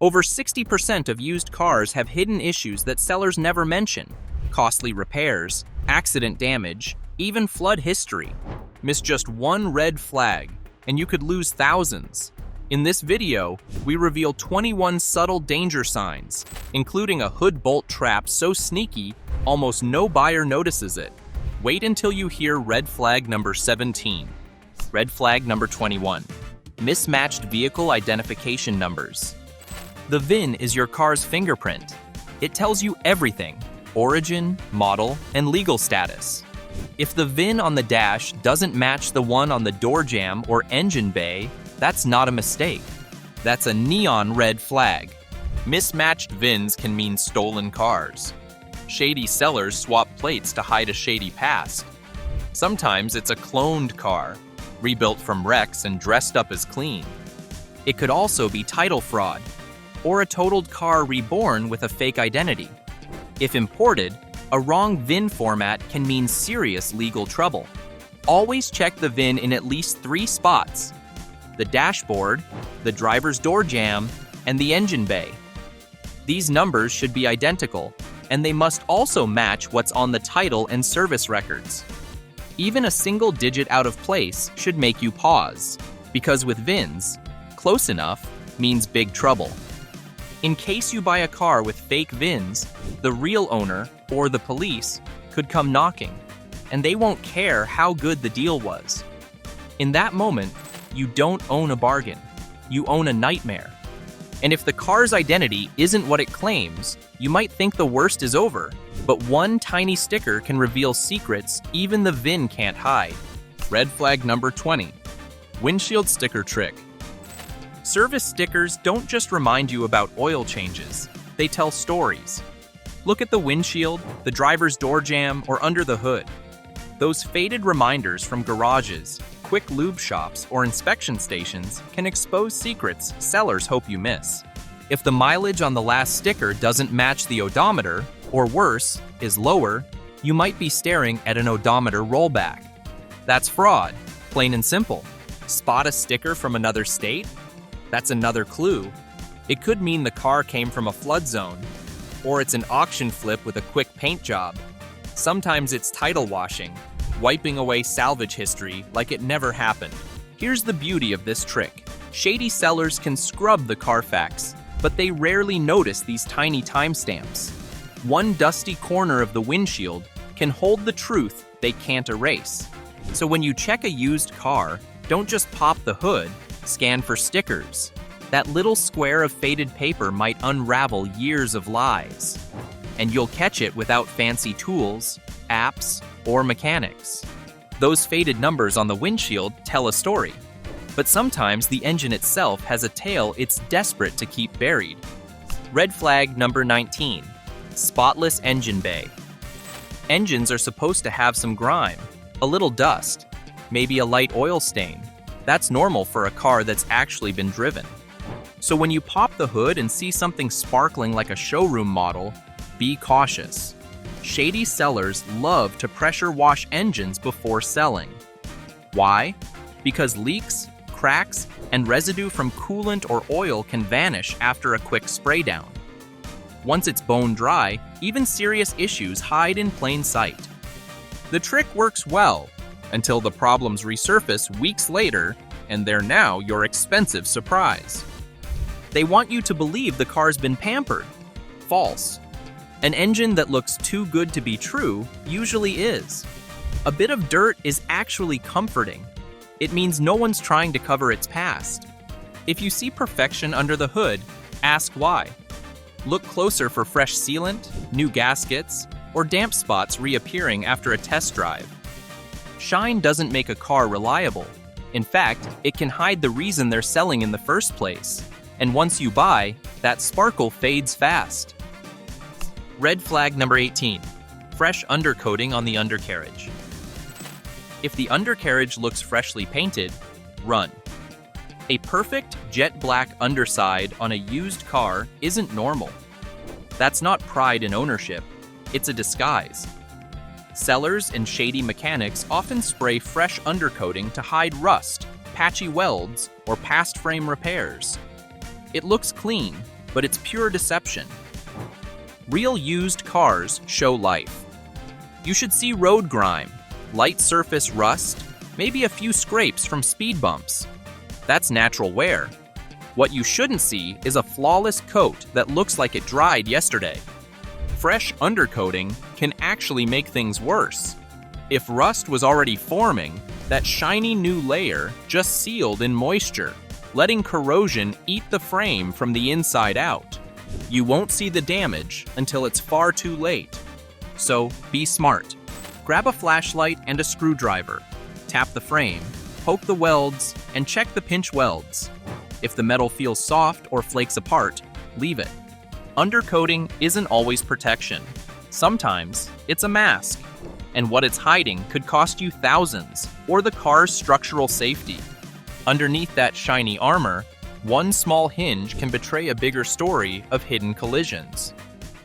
Over 60% of used cars have hidden issues that sellers never mention: costly repairs, accident damage, even flood history. Miss just one red flag, and you could lose thousands. In this video, we reveal 21 subtle danger signs, including a hood bolt trap so sneaky, almost no buyer notices it. Wait until you hear red flag number 17. Red flag number 21. Mismatched vehicle identification numbers. The VIN is your car's fingerprint. It tells you everything: origin, model, and legal status. If the VIN on the dash doesn't match the one on the door jamb or engine bay, that's not a mistake. That's a neon red flag. Mismatched VINs can mean stolen cars. Shady sellers swap plates to hide a shady past. Sometimes it's a cloned car, rebuilt from wrecks and dressed up as clean. It could also be title fraud, or a totaled car reborn with a fake identity. If imported, a wrong VIN format can mean serious legal trouble. Always check the VIN in at least 3 spots: the dashboard, the driver's door jamb, and the engine bay. These numbers should be identical, and they must also match what's on the title and service records. Even a single digit out of place should make you pause, because with VINs, close enough means big trouble. In case you buy a car with fake VINs, the real owner or the police could come knocking, and they won't care how good the deal was. In that moment, you don't own a bargain, you own a nightmare. And if the car's identity isn't what it claims, you might think the worst is over, but one tiny sticker can reveal secrets even the VIN can't hide. Red flag number 20. Windshield sticker trick. Service stickers don't just remind you about oil changes, they tell stories. Look at the windshield, the driver's door jamb, or under the hood. Those faded reminders from garages, quick lube shops, or inspection stations can expose secrets sellers hope you miss. If the mileage on the last sticker doesn't match the odometer, or worse, is lower, you might be staring at an odometer rollback. That's fraud, plain and simple. Spot a sticker from another state? That's another clue. It could mean the car came from a flood zone, or it's an auction flip with a quick paint job. Sometimes it's title washing, wiping away salvage history like it never happened. Here's the beauty of this trick. Shady sellers can scrub the Carfax, but they rarely notice these tiny timestamps. One dusty corner of the windshield can hold the truth they can't erase. So when you check a used car, don't just pop the hood, scan for stickers. That little square of faded paper might unravel years of lies. And you'll catch it without fancy tools, apps, or mechanics. Those faded numbers on the windshield tell a story, but sometimes the engine itself has a tale it's desperate to keep buried. Red flag number 19. Spotless engine bay. Engines are supposed to have some grime, a little dust, maybe a light oil stain. That's normal for a car that's actually been driven. So when you pop the hood and see something sparkling like a showroom model, be cautious. Shady sellers love to pressure wash engines before selling. Why? Because leaks, cracks, and residue from coolant or oil can vanish after a quick spray down. Once it's bone dry, even serious issues hide in plain sight. The trick works well until the problems resurface weeks later, and they're now your expensive surprise. They want you to believe the car's been pampered. False. An engine that looks too good to be true usually is. A bit of dirt is actually comforting. It means no one's trying to cover its past. If you see perfection under the hood, ask why. Look closer for fresh sealant, new gaskets, or damp spots reappearing after a test drive. Shine doesn't make a car reliable. In fact, it can hide the reason they're selling in the first place. And once you buy, that sparkle fades fast. Red flag number 18. Fresh undercoating on the undercarriage. If the undercarriage looks freshly painted, run. A perfect jet black underside on a used car isn't normal. That's not pride in ownership, it's a disguise. Sellers and shady mechanics often spray fresh undercoating to hide rust, patchy welds, or past frame repairs. It looks clean, but it's pure deception. Real used cars show life. You should see road grime, light surface rust, maybe a few scrapes from speed bumps. That's natural wear. What you shouldn't see is a flawless coat that looks like it dried yesterday. Fresh undercoating can actually make things worse. If rust was already forming, that shiny new layer just sealed in moisture, letting corrosion eat the frame from the inside out. You won't see the damage until it's far too late. So be smart. Grab a flashlight and a screwdriver. Tap the frame, poke the welds, and check the pinch welds. If the metal feels soft or flakes apart, leave it. Undercoating isn't always protection. Sometimes it's a mask. And what it's hiding could cost you thousands or the car's structural safety. Underneath that shiny armor, one small hinge can betray a bigger story of hidden collisions.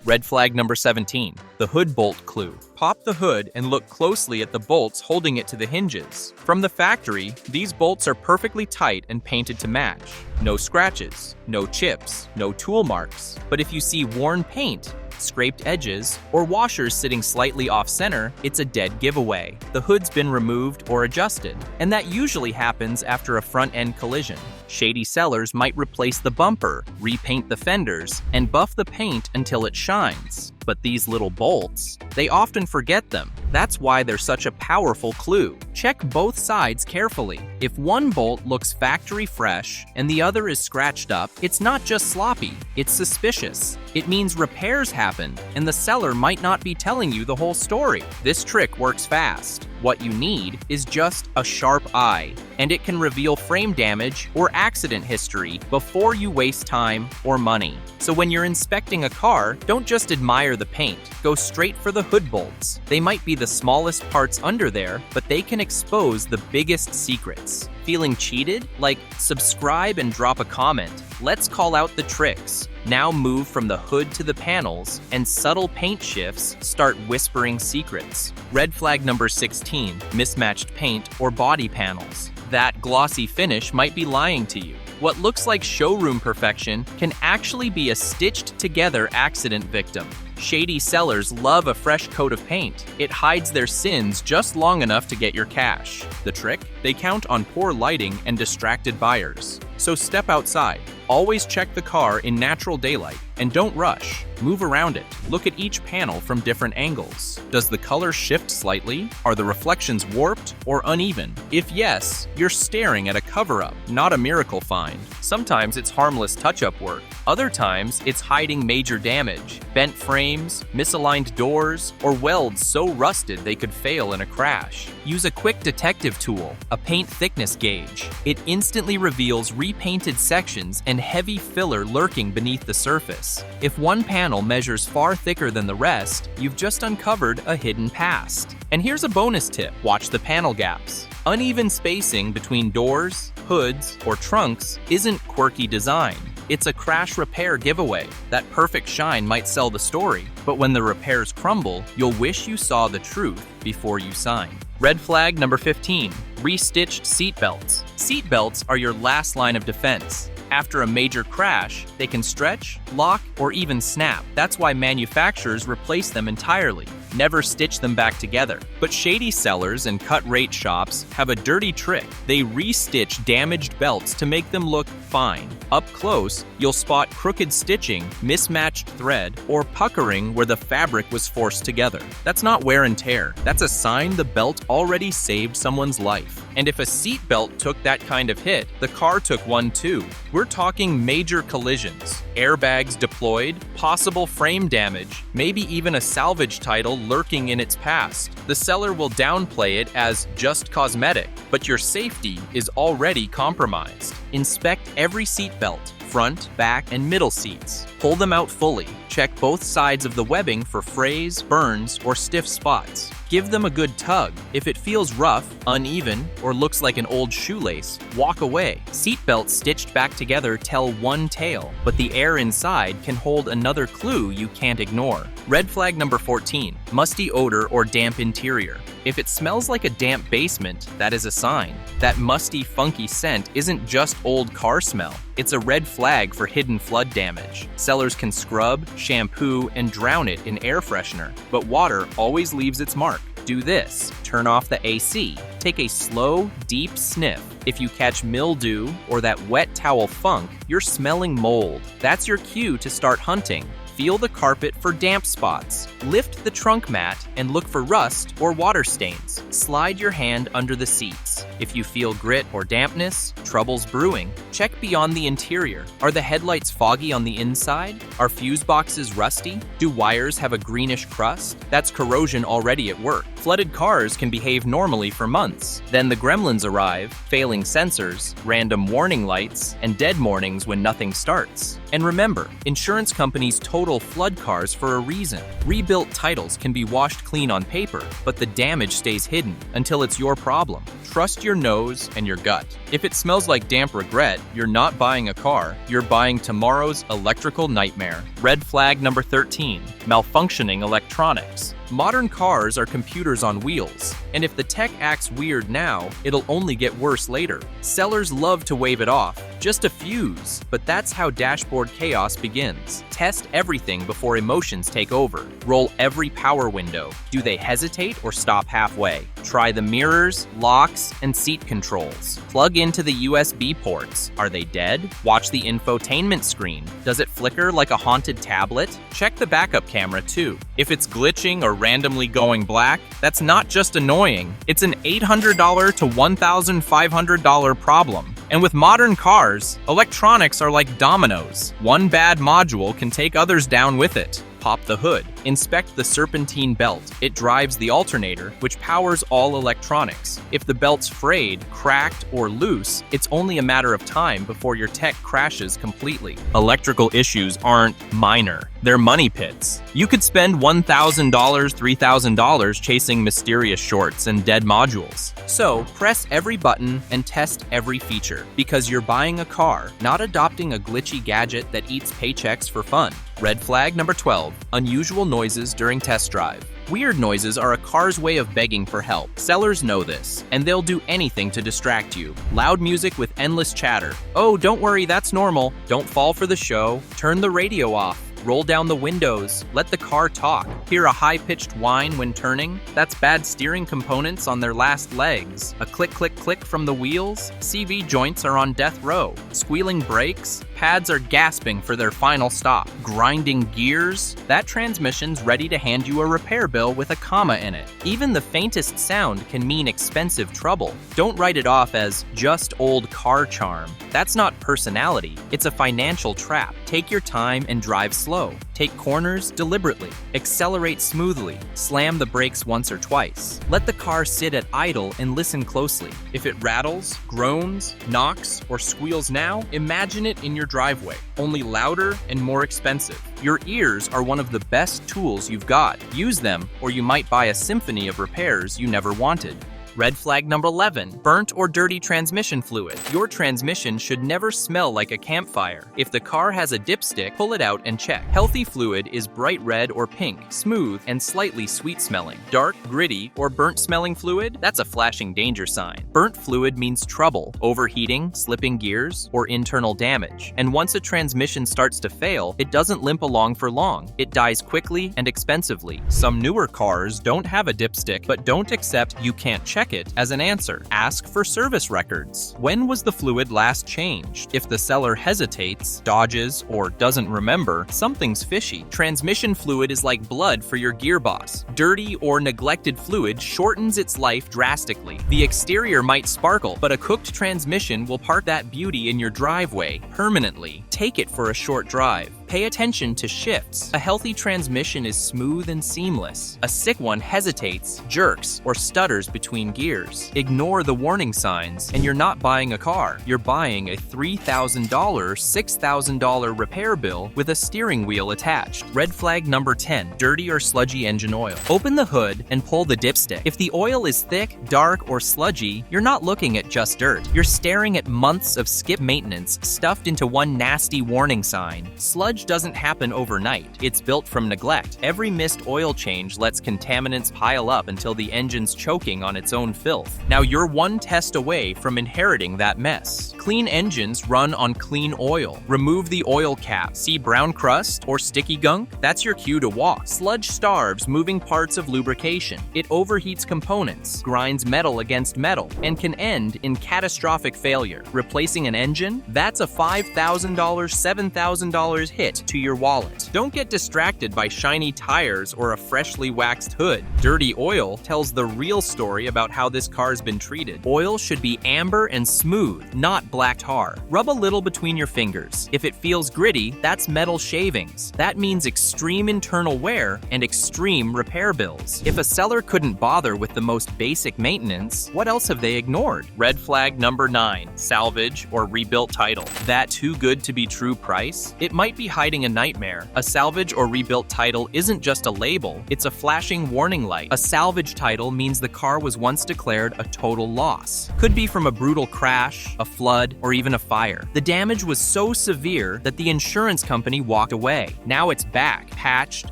Red flag number 17, the hood bolt clue. Pop the hood and look closely at the bolts holding it to the hinges. From the factory, these bolts are perfectly tight and painted to match. No scratches, no chips, no tool marks. But if you see worn paint, scraped edges, or washers sitting slightly off-center, it's a dead giveaway. The hood's been removed or adjusted, and that usually happens after a front-end collision. Shady sellers might replace the bumper, repaint the fenders, and buff the paint until it shines. But these little bolts, they often forget them. That's why they're such a powerful clue. Check both sides carefully. If one bolt looks factory fresh and the other is scratched up, it's not just sloppy, it's suspicious. It means repairs happened, and the seller might not be telling you the whole story. This trick works fast. What you need is just a sharp eye, and it can reveal frame damage or accident history before you waste time or money. So when you're inspecting a car, don't just admire the paint. Go straight for the hood bolts. They might be the smallest parts under there, but they can expose the biggest secrets. Feeling cheated? Like, subscribe and drop a comment. Let's call out the tricks. Now move from the hood to the panels, and subtle paint shifts start whispering secrets. Red flag number 16, mismatched paint or body panels. That glossy finish might be lying to you. What looks like showroom perfection can actually be a stitched-together accident victim. Shady sellers love a fresh coat of paint. It hides their sins just long enough to get your cash. The trick? They count on poor lighting and distracted buyers. So step outside. Always check the car in natural daylight, and don't rush. Move around it. Look at each panel from different angles. Does the color shift slightly? Are the reflections warped or uneven? If yes, you're staring at a cover-up, not a miracle find. Sometimes it's harmless touch-up work. Other times, it's hiding major damage. Bent frames, misaligned doors, or welds so rusted they could fail in a crash. Use a quick detective tool, a paint thickness gauge. It instantly reveals repainted sections and heavy filler lurking beneath the surface. If one panel measures far thicker than the rest, you've just uncovered a hidden past. And here's a bonus tip: watch the panel gaps. Uneven spacing between doors, hoods, or trunks isn't quirky design. It's a crash repair giveaway. That perfect shine might sell the story, but when the repairs crumble, you'll wish you saw the truth before you sign. Red flag number 15, restitched seatbelts. Seatbelts are your last line of defense. After a major crash, they can stretch, lock, or even snap. That's why manufacturers replace them entirely, never stitch them back together. But shady sellers and cut-rate shops have a dirty trick. They restitch damaged belts to make them look fine. Up close, you'll spot crooked stitching, mismatched thread, or puckering where the fabric was forced together. That's not wear and tear. That's a sign the belt already saved someone's life. And if a seat belt took that kind of hit, the car took one too. We're talking major collisions, airbags deployed, possible frame damage, maybe even a salvage title lurking in its past. The seller will downplay it as just cosmetic, but your safety is already compromised. Inspect every seat belt, front, back, and middle seats. Pull them out fully. Check both sides of the webbing for frays, burns, or stiff spots. Give them a good tug. If it feels rough, uneven, or looks like an old shoelace, walk away. Seatbelts stitched back together tell one tale, but the air inside can hold another clue you can't ignore. Red flag number 14, musty odor or damp interior. If it smells like a damp basement, that is a sign. That musty, funky scent isn't just old car smell. It's a red flag for hidden flood damage. Sellers can scrub, shampoo, and drown it in air freshener, but water always leaves its mark. Do this. Turn off the AC. Take a slow, deep sniff. If you catch mildew or that wet towel funk, you're smelling mold. That's your cue to start hunting. Feel the carpet for damp spots. Lift the trunk mat and look for rust or water stains. Slide your hand under the seats. If you feel grit or dampness, trouble's brewing. Check beyond the interior. Are the headlights foggy on the inside? Are fuse boxes rusty? Do wires have a greenish crust? That's corrosion already at work. Flooded cars can behave normally for months. Then the gremlins arrive, failing sensors, random warning lights, and dead mornings when nothing starts. And remember, insurance companies total flood cars for a reason. Rebuilt titles can be washed clean on paper, but the damage stays hidden until it's your problem. Trust your nose and your gut. If it smells like damp regret, you're not buying a car, you're buying tomorrow's electrical nightmare. Red flag number 13, malfunctioning electronics. Modern cars are computers on wheels, and if the tech acts weird now, it'll only get worse later. Sellers love to wave it off. Just a fuse, but that's how dashboard chaos begins. Test everything before emotions take over. Roll every power window. Do they hesitate or stop halfway? Try the mirrors, locks, and seat controls. Plug into the USB ports. Are they dead? Watch the infotainment screen. Does it flicker like a haunted tablet? Check the backup camera too. If it's glitching or randomly going black, that's not just annoying. It's an $800 to $1,500 problem. And with modern cars, electronics are like dominoes. One bad module can take others down with it. Pop the hood. Inspect the serpentine belt. It drives the alternator, which powers all electronics. If the belt's frayed, cracked, or loose, it's only a matter of time before your tech crashes completely. Electrical issues aren't minor. They're money pits. You could spend $1,000, $3,000 chasing mysterious shorts and dead modules. So, press every button and test every feature, because you're buying a car, not adopting a glitchy gadget that eats paychecks for fun. Red flag number 12, unusual noises during test drive. Weird noises are a car's way of begging for help. Sellers know this, and they'll do anything to distract you. Loud music with endless chatter. Oh, don't worry, that's normal. Don't fall for the show. Turn the radio off. Roll down the windows. Let the car talk. Hear a high-pitched whine when turning? That's bad steering components on their last legs. A click, click, click from the wheels? CV joints are on death row. Squealing brakes? Pads are gasping for their final stop. Grinding gears? That transmission's ready to hand you a repair bill with a comma in it. Even the faintest sound can mean expensive trouble. Don't write it off as just old car charm. That's not personality. It's a financial trap. Take your time and drive slow. Take corners deliberately. Accelerate smoothly. Slam the brakes once or twice. Let the car sit at idle and listen closely. If it rattles, groans, knocks, or squeals now, imagine it in your driveway, only louder and more expensive. Your ears are one of the best tools you've got. Use them, or you might buy a symphony of repairs you never wanted. Red flag number 11, burnt or dirty transmission fluid. Your transmission should never smell like a campfire. If the car has a dipstick, pull it out and check. Healthy fluid is bright red or pink, smooth, and slightly sweet smelling. Dark, gritty, or burnt smelling fluid? That's a flashing danger sign. Burnt fluid means trouble, overheating, slipping gears, or internal damage. And once a transmission starts to fail, it doesn't limp along for long. It dies quickly and expensively. Some newer cars don't have a dipstick, but don't accept "you can't check it" as an answer. Ask for service records. When was the fluid last changed? If the seller hesitates, dodges, or doesn't remember, something's fishy. Transmission fluid is like blood for your gearbox. Dirty or neglected fluid shortens its life drastically. The exterior might sparkle, but a cooked transmission will park that beauty in your driveway permanently. Take it for a short drive. Pay attention to shifts. A healthy transmission is smooth and seamless. A sick one hesitates, jerks, or stutters between gears. Ignore the warning signs, and you're not buying a car. You're buying a $3,000, $6,000 repair bill with a steering wheel attached. Red flag number 10, dirty or sludgy engine oil. Open the hood and pull the dipstick. If the oil is thick, dark, or sludgy, you're not looking at just dirt. You're staring at months of skip maintenance stuffed into one nasty warning sign. Sludge doesn't happen overnight. It's built from neglect. Every missed oil change lets contaminants pile up until the engine's choking on its own filth. Now you're one test away from inheriting that mess. Clean engines run on clean oil. Remove the oil cap. See brown crust or sticky gunk? That's your cue to walk. Sludge starves moving parts of lubrication. It overheats components, grinds metal against metal, and can end in catastrophic failure. Replacing an engine? That's a $5,000, $7,000 hit to your wallet. Don't get distracted by shiny tires or a freshly waxed hood. Dirty oil tells the real story about how this car's been treated. Oil should be amber and smooth, not black tar. Rub a little between your fingers. If it feels gritty, that's metal shavings. That means extreme internal wear and extreme repair bills. If a seller couldn't bother with the most basic maintenance, what else have they ignored? Red flag number 9, salvage or rebuilt title. That too good to be true price? It might be hiding a nightmare. A salvage or rebuilt title isn't just a label, it's a flashing warning light. A salvage title means the car was once declared a total loss. Could be from a brutal crash, a flood, or even a fire. The damage was so severe that the insurance company walked away. Now it's back, patched,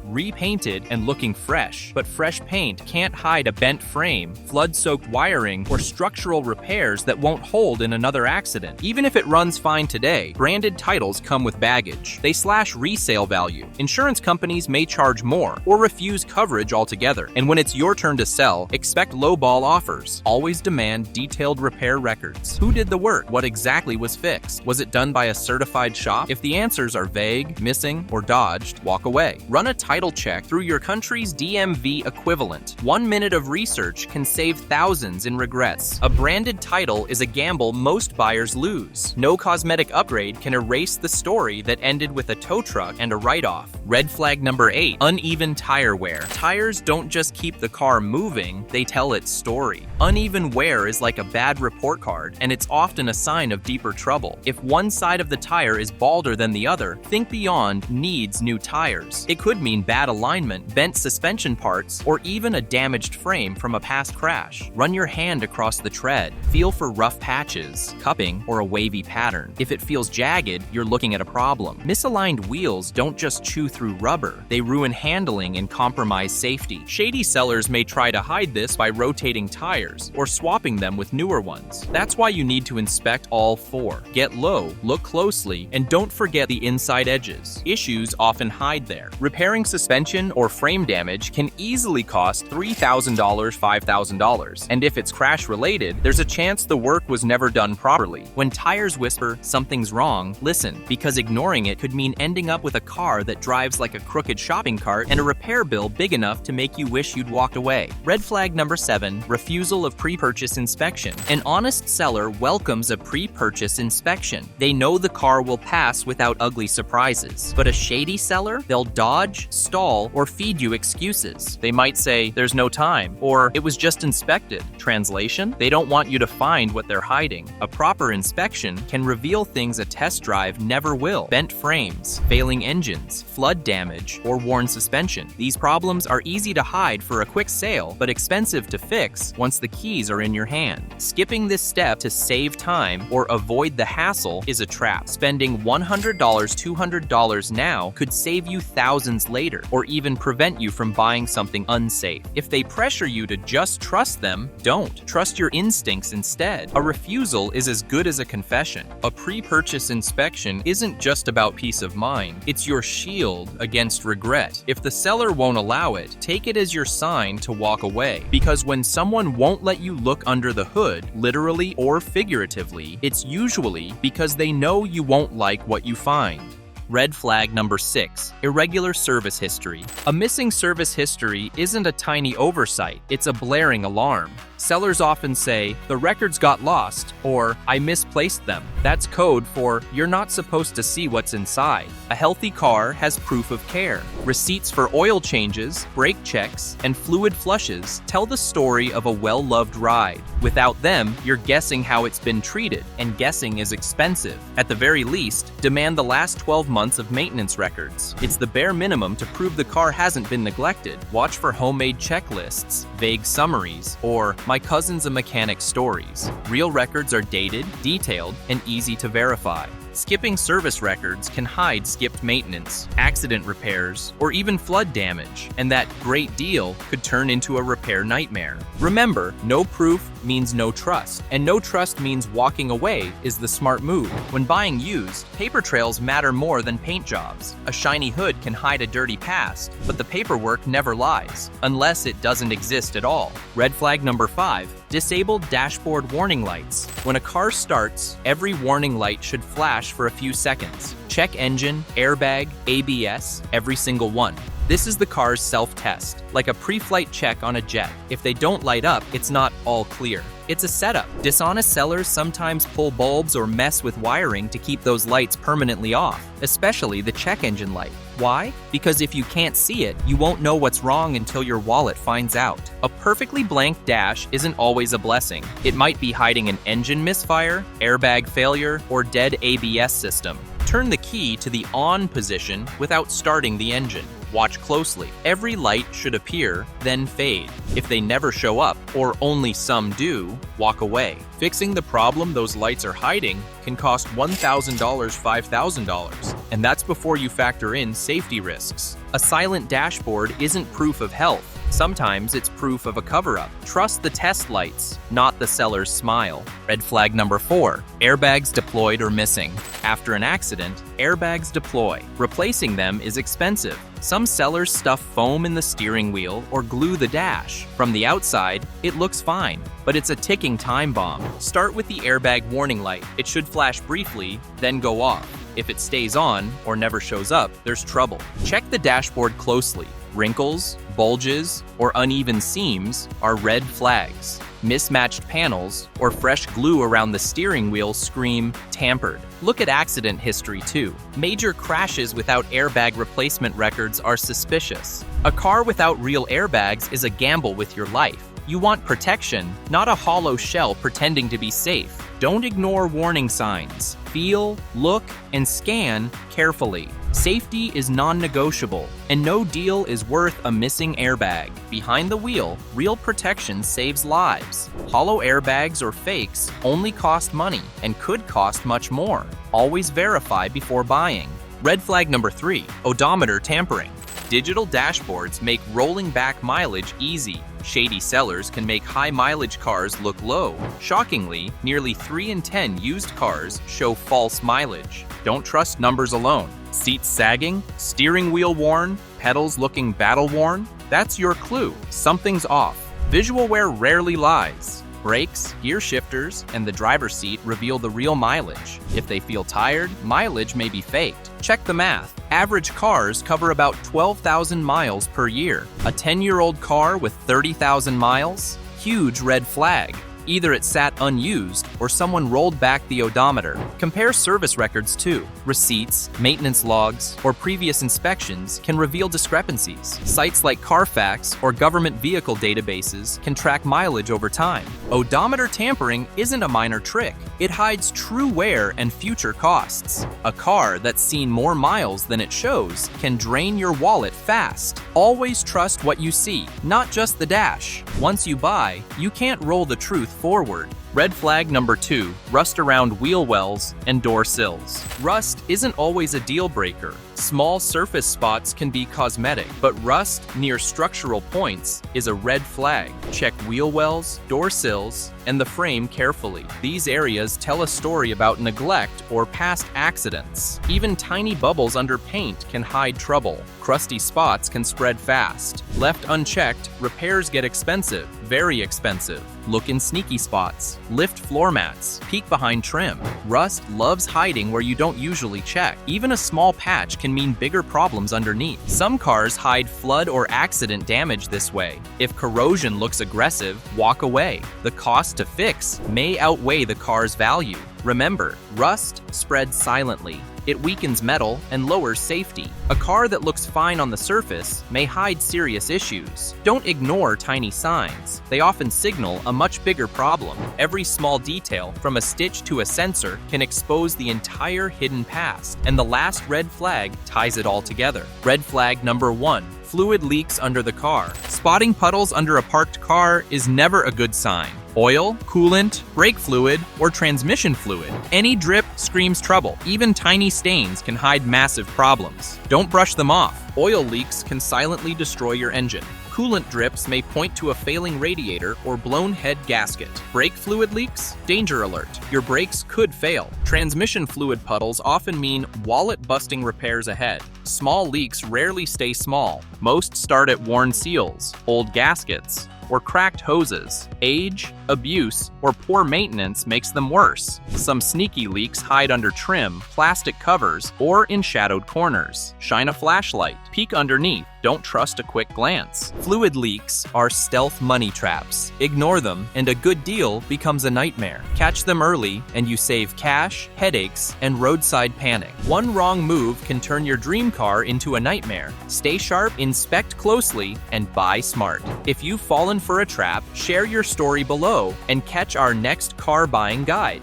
repainted, and looking fresh. But fresh paint can't hide a bent frame, flood-soaked wiring, or structural repairs that won't hold in another accident. Even if it runs fine today, branded titles come with baggage. They slash resale value. Insurance companies may charge more or refuse coverage altogether. And when it's your turn to sell, expect lowball offers. Always demand detailed repair records. Who did the work? What exactly was fixed? Was it done by a certified shop? If the answers are vague, missing, or dodged, walk away. Run a title check through your country's DMV equivalent. 1 minute of research can save thousands in regrets. A branded title is a gamble most buyers lose. No cosmetic upgrade can erase the story that ended with a tow truck and a write-off. Red flag number 8, uneven tire wear. Tires don't just keep the car moving, they tell its story. Uneven wear is like a bad report card, and it's often a sign of deeper trouble. If one side of the tire is balder than the other, think beyond needs new tires. It could mean bad alignment, bent suspension parts, or even a damaged frame from a past crash. Run your hand across the tread. Feel for rough patches, cupping, or a wavy pattern. If it feels jagged, you're looking at a problem. Misaligned wheels don't just chew through rubber, they ruin handling and compromise safety. Shady sellers may try to hide this by rotating tires or swapping them with newer ones. That's why you need to inspect all 4. Get low, look closely, and don't forget the inside edges. Issues often hide there. Repairing suspension or frame damage can easily cost $3,000, $5,000. And if it's crash-related, there's a chance the work was never done properly. When tires whisper something's wrong, listen, because ignoring it could mean ending up with a car that drives like a crooked shopping cart and a repair bill big enough to make you wish you'd walked away. Red flag number 7, refusal of pre-purchase inspection. An honest seller welcomes a pre-purchase inspection. They know the car will pass without ugly surprises. But a shady seller? They'll dodge, stall, or feed you excuses. They might say, there's no time, or it was just inspected. Translation? They don't want you to find what they're hiding. A proper inspection can reveal things a test drive never will. Bent frames, failing engines, flood damage, or worn suspension. These problems are easy to hide for a quick sale, but expensive to fix once the keys are in your hand. Skipping this step to save time or avoid the hassle is a trap. Spending $100, $200 now could save you thousands later, or even prevent you from buying something unsafe. If they pressure you to just trust them, don't. Trust your instincts instead. A refusal is as good as a confession. A pre-purchase inspection isn't just about peace of mind. It's your shield against regret. If the seller won't allow it, take it as your sign to walk away. Because when someone won't let you look under the hood, literally or figuratively, it's usually because they know you won't like what you find. Red flag number 6, irregular service history. A missing service history isn't a tiny oversight, it's a blaring alarm. Sellers often say, "The records got lost," or "I misplaced them." That's code for you're not supposed to see what's inside. A healthy car has proof of care. Receipts for oil changes, brake checks, and fluid flushes tell the story of a well-loved ride. Without them, you're guessing how it's been treated, and guessing is expensive. At the very least, demand the last 12 months of maintenance records. It's the bare minimum to prove the car hasn't been neglected. Watch for homemade checklists, vague summaries, or "my cousin's a mechanic" stories. Real records are dated, detailed, and easy to verify. Skipping service records can hide skipped maintenance, accident repairs, or even flood damage, and that great deal could turn into a repair nightmare. Remember, no proof means no trust, and no trust means walking away is the smart move. When buying used, paper trails matter more than paint jobs. A shiny hood can hide a dirty past, but the paperwork never lies, unless it doesn't exist at all. Red flag number 5, disabled dashboard warning lights. When a car starts, every warning light should flash for a few seconds. Check engine, airbag, ABS, every single one. This is the car's self-test, like a pre-flight check on a jet. If they don't light up, it's not all clear. It's a setup. Dishonest sellers sometimes pull bulbs or mess with wiring to keep those lights permanently off, especially the check engine light. Why? Because if you can't see it, you won't know what's wrong until your wallet finds out. A perfectly blank dash isn't always a blessing. It might be hiding an engine misfire, airbag failure, or dead ABS system. Turn the key to the on position without starting the engine. Watch closely. Every light should appear, then fade. If they never show up, or only some do, walk away. Fixing the problem those lights are hiding can cost $1,000, $5,000, and that's before you factor in safety risks. A silent dashboard isn't proof of health. Sometimes it's proof of a cover-up. Trust the test lights, not the seller's smile. Red flag number 4, airbags deployed or missing. After an accident, airbags deploy. Replacing them is expensive. Some sellers stuff foam in the steering wheel or glue the dash. From the outside, it looks fine, but it's a ticking time bomb. Start with the airbag warning light. It should flash briefly, then go off. If it stays on or never shows up, there's trouble. Check the dashboard closely. Wrinkles, bulges, or uneven seams are red flags. Mismatched panels or fresh glue around the steering wheel scream tampered. Look at accident history too. Major crashes without airbag replacement records are suspicious. A car without real airbags is a gamble with your life. You want protection, not a hollow shell pretending to be safe. Don't ignore warning signs. Feel, look, and scan carefully. Safety is non-negotiable, and no deal is worth a missing airbag. Behind the wheel, real protection saves lives. Hollow airbags or fakes only cost money and could cost much more. Always verify before buying. Red flag number 3, odometer tampering. Digital dashboards make rolling back mileage easy. Shady sellers can make high mileage cars look low. Shockingly, nearly 3 in 10 used cars show false mileage. Don't trust numbers alone. Seats sagging, steering wheel worn, pedals looking battle-worn? That's your clue. Something's off. Visual wear rarely lies. Brakes, gear shifters, and the driver's seat reveal the real mileage. If they feel tired, mileage may be faked. Check the math. Average cars cover about 12,000 miles per year. A 10-year-old car with 30,000 miles? Huge red flag. Either it sat unused or someone rolled back the odometer. Compare service records too. Receipts, maintenance logs, or previous inspections can reveal discrepancies. Sites like Carfax or government vehicle databases can track mileage over time. Odometer tampering isn't a minor trick. It hides true wear and future costs. A car that's seen more miles than it shows can drain your wallet fast. Always trust what you see, not just the dash. Once you buy, you can't roll the truth forward. Red flag number 2, rust around wheel wells and door sills. Rust isn't always a deal breaker. Small surface spots can be cosmetic, but rust near structural points is a red flag. Check wheel wells, door sills, and the frame carefully. These areas tell a story about neglect or past accidents. Even tiny bubbles under paint can hide trouble. Crusty spots can spread fast. Left unchecked, repairs get expensive, very expensive. Look in sneaky spots. Lift floor mats, peek behind trim. Rust loves hiding where you don't usually check. Even a small patch can mean bigger problems underneath. Some cars hide flood or accident damage this way. If corrosion looks aggressive, walk away. The cost to fix may outweigh the car's value. Remember, rust spreads silently. It weakens metal and lowers safety. A car that looks fine on the surface may hide serious issues. Don't ignore tiny signs. They often signal a much bigger problem. Every small detail, from a stitch to a sensor, can expose the entire hidden past. And the last red flag ties it all together. Red flag number 1. Fluid leaks under the car. Spotting puddles under a parked car is never a good sign. Oil, coolant, brake fluid, or transmission fluid. Any drip screams trouble. Even tiny stains can hide massive problems. Don't brush them off. Oil leaks can silently destroy your engine. Coolant drips may point to a failing radiator or blown head gasket. Brake fluid leaks? Danger alert. Your brakes could fail. Transmission fluid puddles often mean wallet-busting repairs ahead. Small leaks rarely stay small. Most start at worn seals, old gaskets, or cracked hoses. Age, abuse, or poor maintenance makes them worse. Some sneaky leaks hide under trim, plastic covers, or in shadowed corners. Shine a flashlight. Peek underneath. Don't trust a quick glance. Fluid leaks are stealth money traps. Ignore them, and a good deal becomes a nightmare. Catch them early, and you save cash, headaches, and roadside panic. One wrong move can turn your dream car into a nightmare. Stay sharp, inspect closely, and buy smart. If you've fallen for a trap, share your story below and catch our next car buying guide.